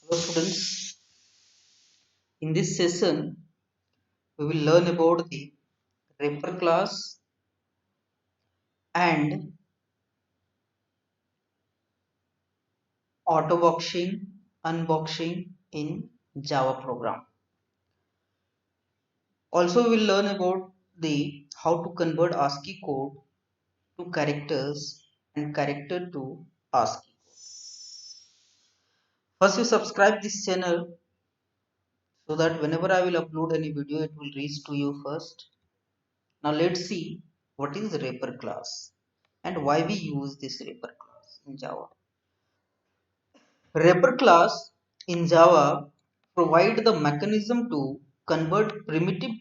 Hello students, in this session we will learn about the wrapper class and auto boxing unboxing in Java program. Also we will learn about the how to convert ASCII code to characters and character to ASCII. First you subscribe this channel so that whenever I will upload any video it will reach to you first. Now let's see what is wrapper class and why we use this wrapper class in Java. Wrapper class in Java provide the mechanism to convert primitive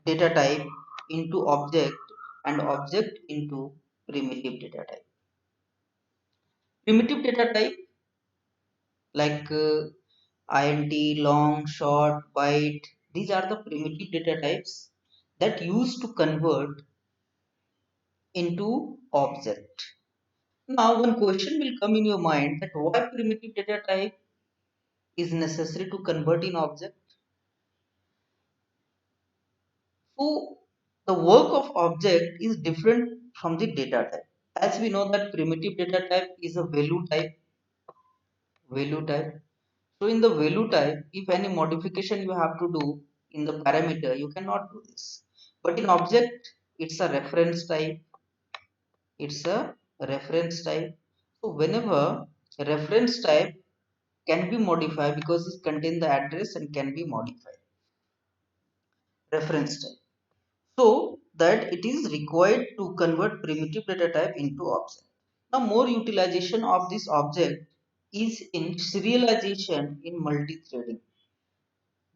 data type into object and object into primitive data type. Primitive data type like int, long, short, byte, these are the primitive data types that used to convert into object. Now one question will come in your mind that why primitive data type is necessary to convert in object. So the work of object is different from the data type. As we know that primitive data type is a value type. So in the value type, if any modification you have to do in the parameter, you cannot do this. But in object, it's a reference type. It's a reference type. So whenever a reference type can be modified because it contains the address and can be modified. Reference type. So that it is required to convert primitive data type into object. Now more utilization of this object is in serialization in multi-threading.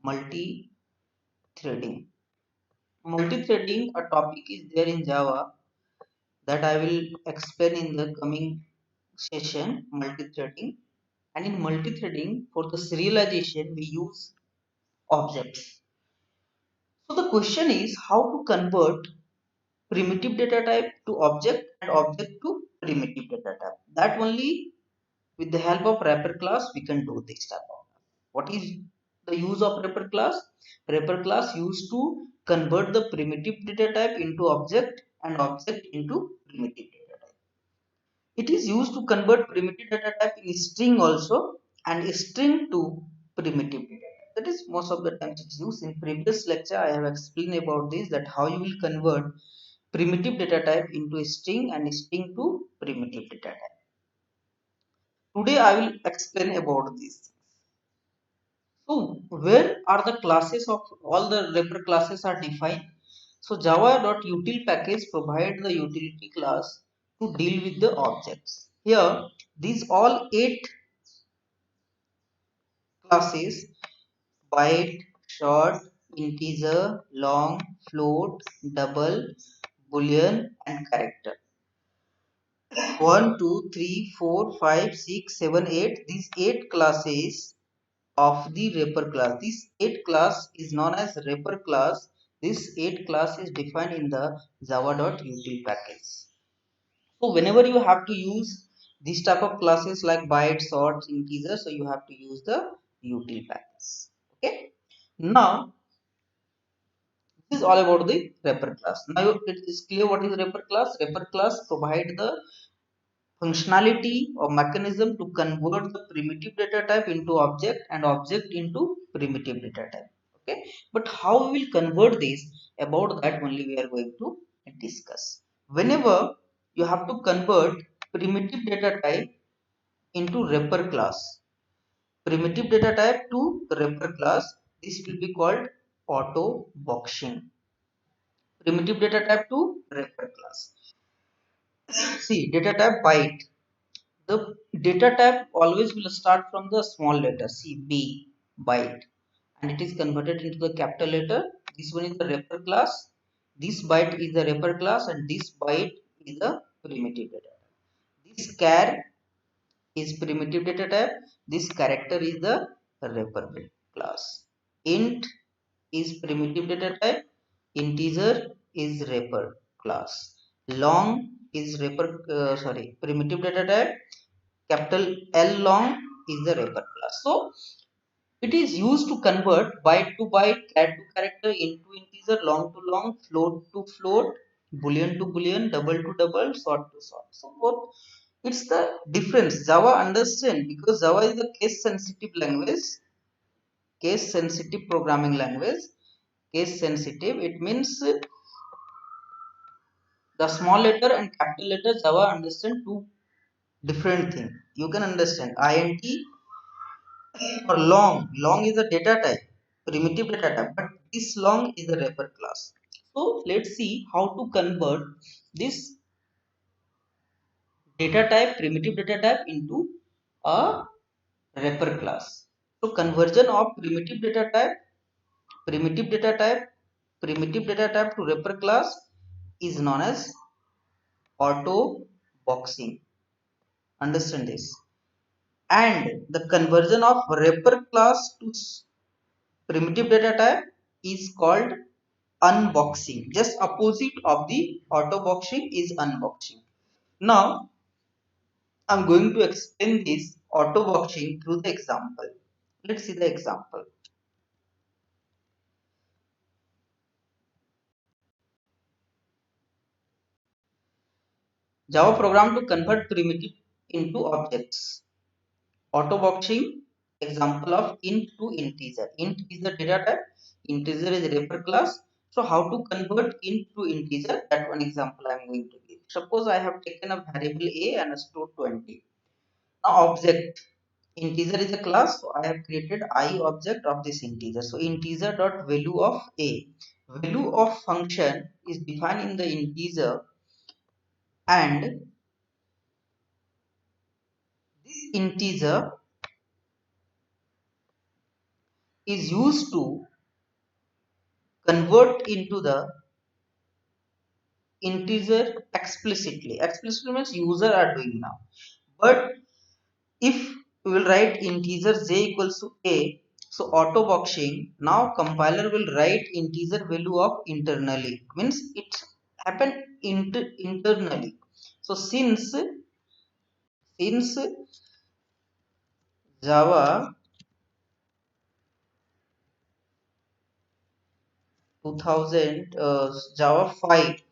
Multi-threading. Multi-threading a topic is there in Java that I will explain in the coming session. Multi-threading, and in multi-threading for the serialization we use objects. So the question is how to convert primitive data type to object and object to primitive data type. That only with the help of wrapper class we can do this type of. What is the use of wrapper class? Wrapper class used to convert the primitive data type into object and object into primitive data type. It is used to convert primitive data type in string also and string to primitive data type. That is most of the times it's used. In previous lecture I have explained about this, that how you will convert primitive data type into a string and string to primitive data type. Today I will explain about this. So where are the classes of all the wrapper classes are defined? So java.util package provide the utility class to deal with the objects. Here these all 8 classes: byte, short, integer, long, float, double, boolean and character. 1, 2, 3, 4, 5, 6, 7, 8. These 8 classes of the wrapper class. This 8 class is known as wrapper class. This 8 class is defined in the java.util package. So whenever you have to use this type of classes like byte, sort, integer, so you have to use the util package. Okay. Now this is all about the wrapper class. Now it is clear what is wrapper class. Wrapper class provide the functionality or mechanism to convert the primitive data type into object and object into primitive data type. Okay, but how we will convert this, about that only we are going to discuss. Whenever you have to convert primitive data type into wrapper class, primitive data type to wrapper class, this will be called auto boxing. Primitive data type to wrapper class. See, data type byte. The data type always will start from the small letter C, B, byte, and it is converted into the capital letter. This one is the wrapper class. This byte is the wrapper class, and this byte is the primitive data type. This char is primitive data type. This character is the wrapper class. Int is primitive data type. Integer is wrapper class. Long is primitive data type. Capital L long is the wrapper class. So it is used to convert byte to byte, character to character, int to integer, long to long, float to float, boolean to boolean, double to double, sort to sort. So both, it's the difference. Java understand because Java is a case sensitive language, case sensitive programming language. Case sensitive, it means the small letter and capital letter. Java understand two different thing. You can understand int or long. Long is a data type, primitive data type, but this long is the wrapper class. So let's see how to convert this data type, primitive data type into a wrapper class. So conversion of primitive data type, primitive data type to wrapper class is known as auto boxing. Understand this. And the conversion of wrapper class to primitive data type is called unboxing. Just opposite of the auto boxing is unboxing. Now I'm going to explain this auto boxing through the example. Let's see the example. Java program to convert primitive into objects. Auto boxing example of int to integer. Int is the data type, integer is wrapper class. So how to convert int to integer? That one example I am going to give. Suppose I have taken a variable a and stored 20. Now object integer is a class, so I have created I object of this integer. So integer dot value of a. Value of function is defined in the integer, and this integer is used to convert into the integer explicitly. Explicitly means user are doing now. But if we will write integer j equals to a, so auto boxing now compiler will write integer value of internally, means it happened internally. So since Java 2000 Java 5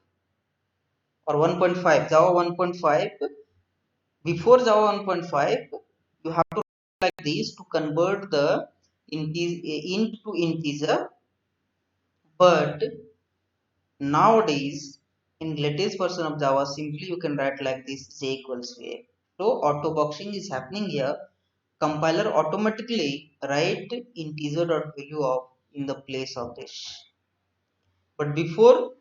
or 1.5, Java 1.5, before Java 1.5 you have to like this to convert the int to integer, but nowadays in latest version of Java simply you can write like this j equals to a. So auto boxing is happening here. Compiler automatically write integer dot value of in the place of this, but before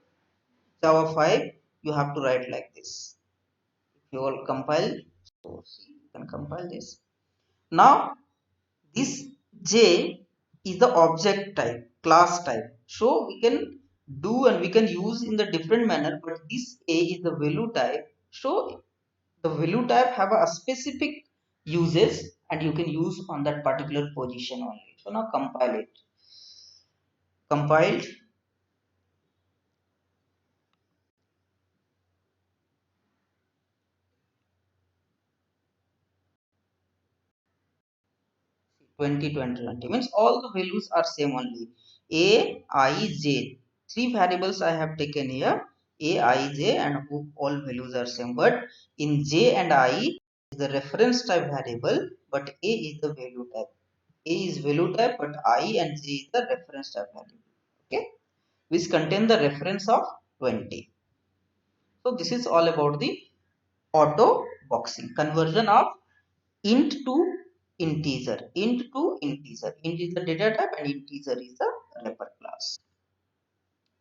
Java 5 you have to write like this. If you all compile, so see, you can compile this. Now this j is the object type, class type, so we can do and we can use in the different manner, but this a is the value type, so the value type have a specific uses and you can use on that particular position only. So now compile it. Compiled. 20 means all the values are same only. A, I, j, three variables I have taken here. A, I, j, and all values are same, but in j and I is the reference type variable, but a is the value type. A is value type, but I and j is the reference type variable, okay, which contain the reference of 20. So this is all about the auto boxing conversion of int to integer. Int to integer. Int is the data type and integer is the wrapper class.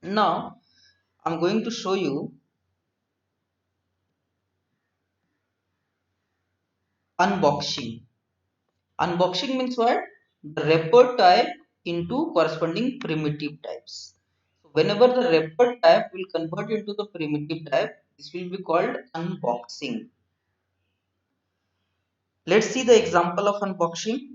Now I'm going to show you unboxing. Unboxing means what? The wrapper type into corresponding primitive types. So whenever the wrapper type will convert into the primitive type, this will be called unboxing. Let's see the example of unboxing.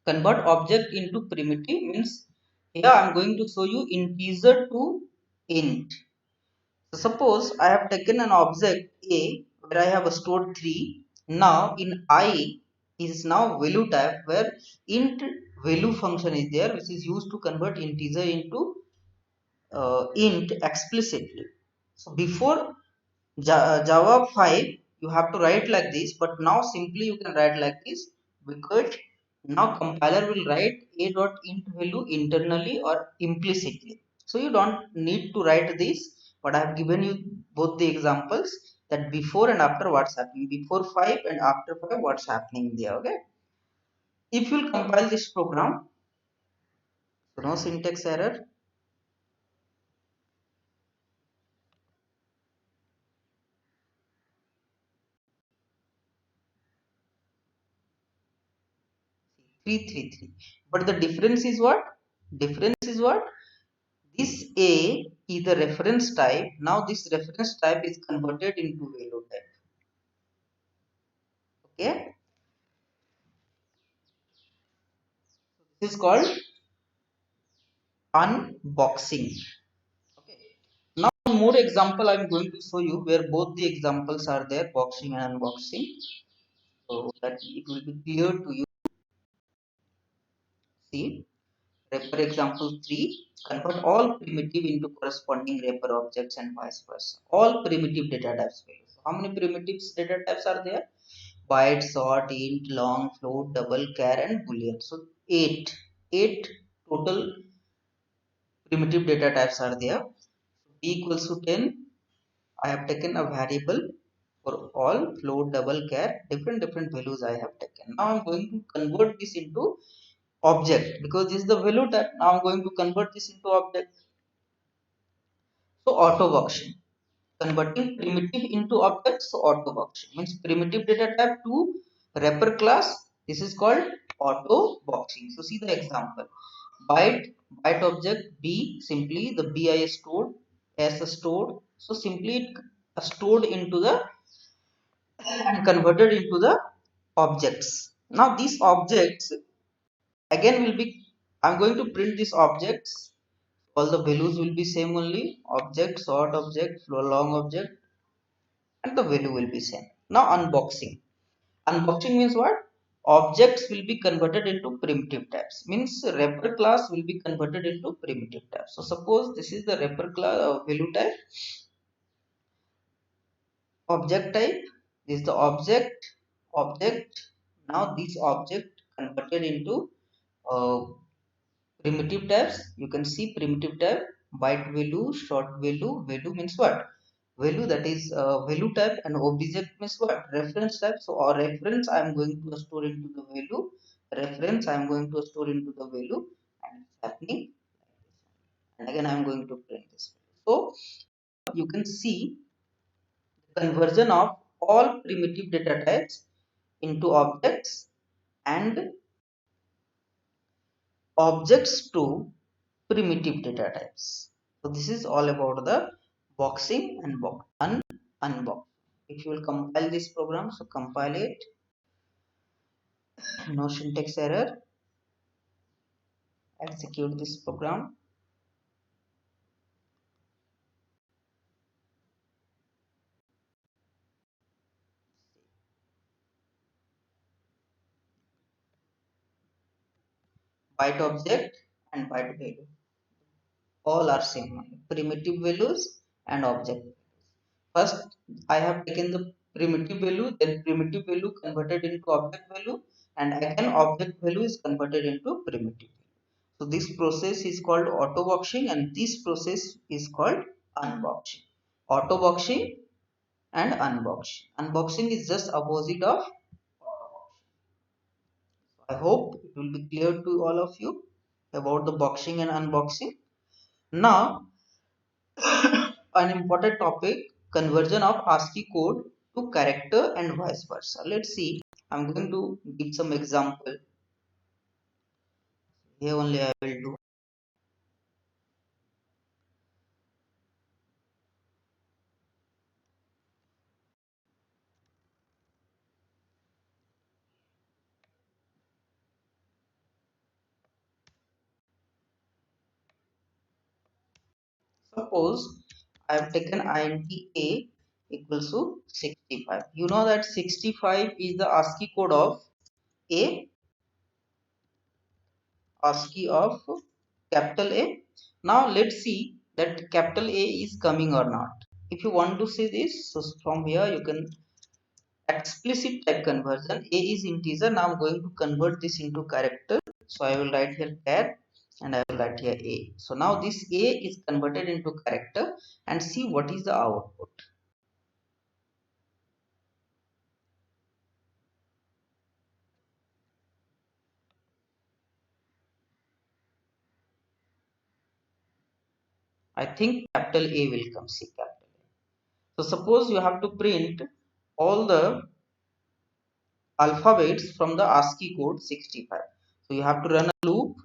Convert object into primitive means here I'm going to show you integer to int. So suppose I have taken an object A where I have stored 3. Now in I is now value type where int value function is there, which is used to convert integer into int explicitly. So before Java 5 you have to write like this, but now simply you can write like this because now compiler will write a dot int value internally or implicitly. So you don't need to write this, but I have given you both the examples that before and after what's happening, before 5 and after 5 what's happening there. Okay, if you'll compile this program, so no syntax error. 333, but the difference is what? Difference is what? This A is the reference type. Now this reference type is converted into value type. Okay, this is called unboxing. Okay, now one more example I'm going to show you where both the examples are there, boxing and unboxing, so that it will be clear to you. See, wrapper example 3, convert all primitive into corresponding wrapper objects and vice versa. All primitive data types. So how many primitives data types are there? Byte, short, int, long, float, double, char, and boolean. So eight total primitive data types are there. B equals to 10. I have taken a variable for all float, double, char, different values I have taken. Now I'm going to convert this into object because this is the value type. Now I'm going to convert this into object. So auto boxing, converting primitive into objects. So auto boxing means primitive data type to wrapper class. This is called auto boxing. So see the example. Byte object B, simply the B I stored as a stored. So simply it stored into the and converted into the objects. Now these objects again will be, I'm going to print these objects. All the values will be same only. Object, short object, long object, and the value will be same. Now unboxing. Unboxing means what? Objects will be converted into primitive types. Means wrapper class will be converted into primitive types. So suppose this is the wrapper class value type, object type. This is the object. Now this object converted into uh, primitive types. You can see primitive type, byte value, short value. Value means what? Value, that is value type, and object means what? Reference type. So our reference I am going to store into the value. Reference I am going to store into the value, and it's happening. And again I am going to print this. So you can see the conversion of all primitive data types into objects and objects to primitive data types. So this is all about the boxing and unbox. If you will compile this program, so compile it, no syntax error, execute this program. Byte object and byte value, all are same, primitive values and object. First I have taken the primitive value, then primitive value converted into object value, and again object value is converted into primitive. So this process is called auto boxing, and this process is called unboxing. Auto boxing and unboxing. Unboxing is just opposite of auto boxing. I hope it will be clear to all of you about the boxing and unboxing. Now, an important topic, conversion of ASCII code to character and vice versa. Let's see. I'm going to give some example. Here only I will do Suppose I have taken int a equals to 65. You know that 65 is the ASCII code of a, ASCII of capital A. Now let's see that capital A is coming or not. If you want to see this, so from here you can explicit type conversion. A is integer. Now I'm going to convert this into character. So I will write here char and I will write here A. So now this A is converted into character and see what is the output. I think capital A will come. See capital A. So suppose you have to print all the alphabets from the ASCII code 65. So you have to run a loop.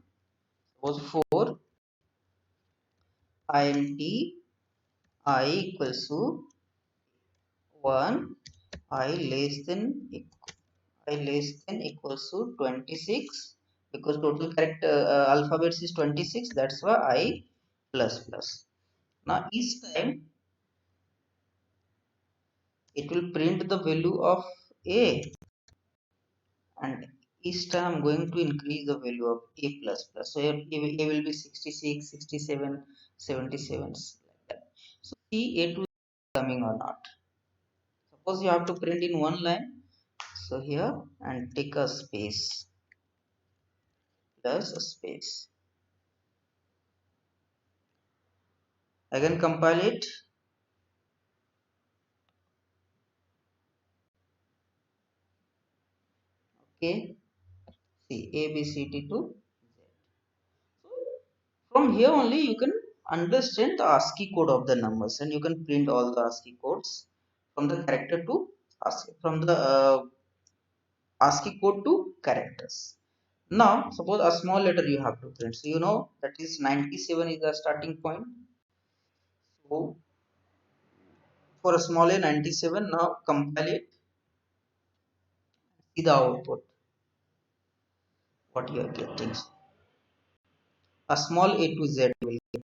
Suppose for int I equals to 1, I less than equals to 26, because total character alphabets is 26. That's why I plus plus. Now each time it will print the value of A, and each time I'm going to increase the value of A plus plus. So A will be 66, 67, 77, like that. So see A2 is coming or not. Suppose you have to print in one line. So here and take a space plus a space. Again compile it. Okay. See A B C D to Z. So from here only you can understand the ASCII code of the numbers, and you can print all the ASCII codes from the character to ASCII, from the ASCII code to characters. Now suppose a small letter you have to print. So you know that is 97 is the starting point. So for a small a 97, now compile it, see the output, what you are getting. A small a to Z will get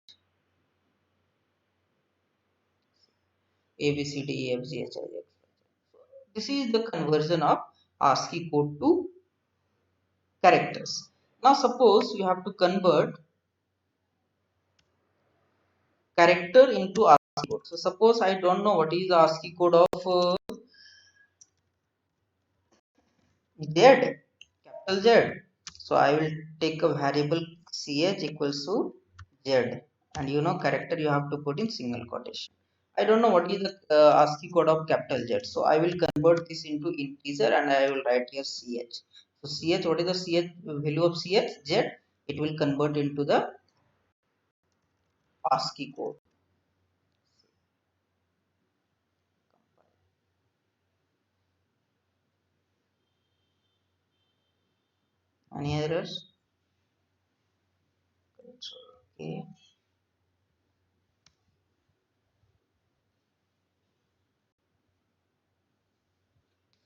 A B C D E F G H I J K. This is the conversion of ASCII code to characters. Now suppose you have to convert character into ASCII code. So suppose I don't know what is the ASCII code of Z, capital Z. So I will take a variable ch equals to Z, and you know character you have to put in single quotation. I don't know what is the ASCII code of capital Z. So I will convert this into integer and I will write here ch. So ch, what is the ch value of ch? Z. It will convert into the ASCII code. Any errors? Okay.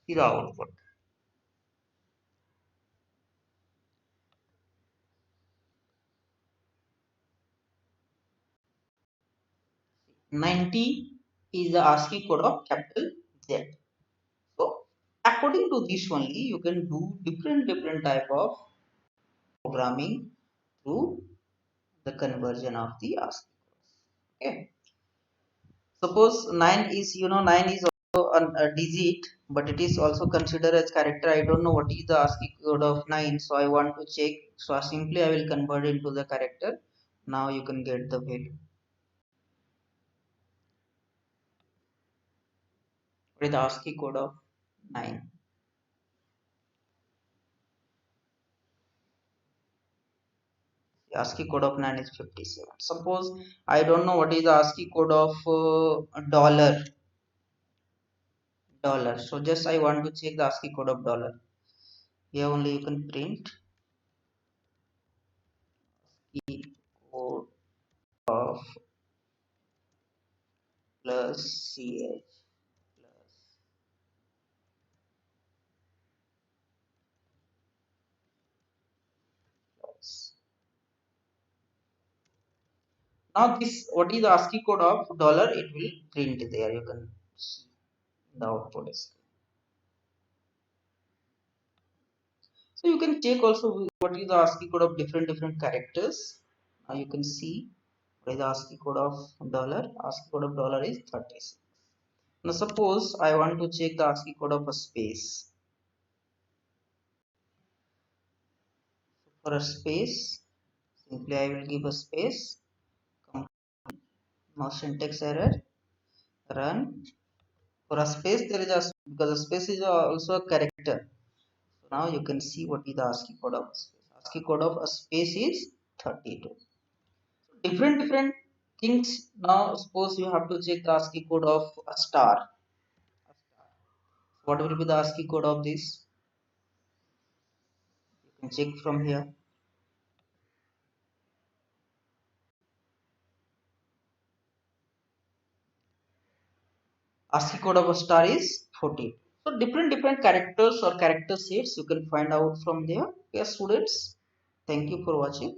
See the output. 90 is the ASCII code of capital Z. So according to this only, you can do different type of programming through the conversion of the ASCII codes. Okay. Suppose 9 is, you know, 9 is also a digit, but it is also considered as character. I don't know what is the ASCII code of 9, so I want to check. So simply I will convert into the character. Now you can get the value. What is the ASCII code of 9? The ASCII code of 9 is 57. Suppose I don't know what is the ASCII code of dollar. So just I want to check the ASCII code of dollar. Here only you can print ASCII code of plus ch plus. Now this, what is the ASCII code of dollar? It will print there. You can see the output is. So you can check also what is the ASCII code of different characters. Now you can see what is the ASCII code of dollar. ASCII code of dollar is 36. Now suppose I want to check the ASCII code of a space. For a space, simply I will give a space. Now syntax error. Run. For a space there is a, because a space is also a character. So now you can see what is the ASCII code of a space. ASCII code of a space is 32. Different things. Now suppose you have to check the ASCII code of a star. What will be the ASCII code of this? You can check from here. ASCII code of a star is 14. So different characters or character sets you can find out from there. Yes, students. Thank you for watching.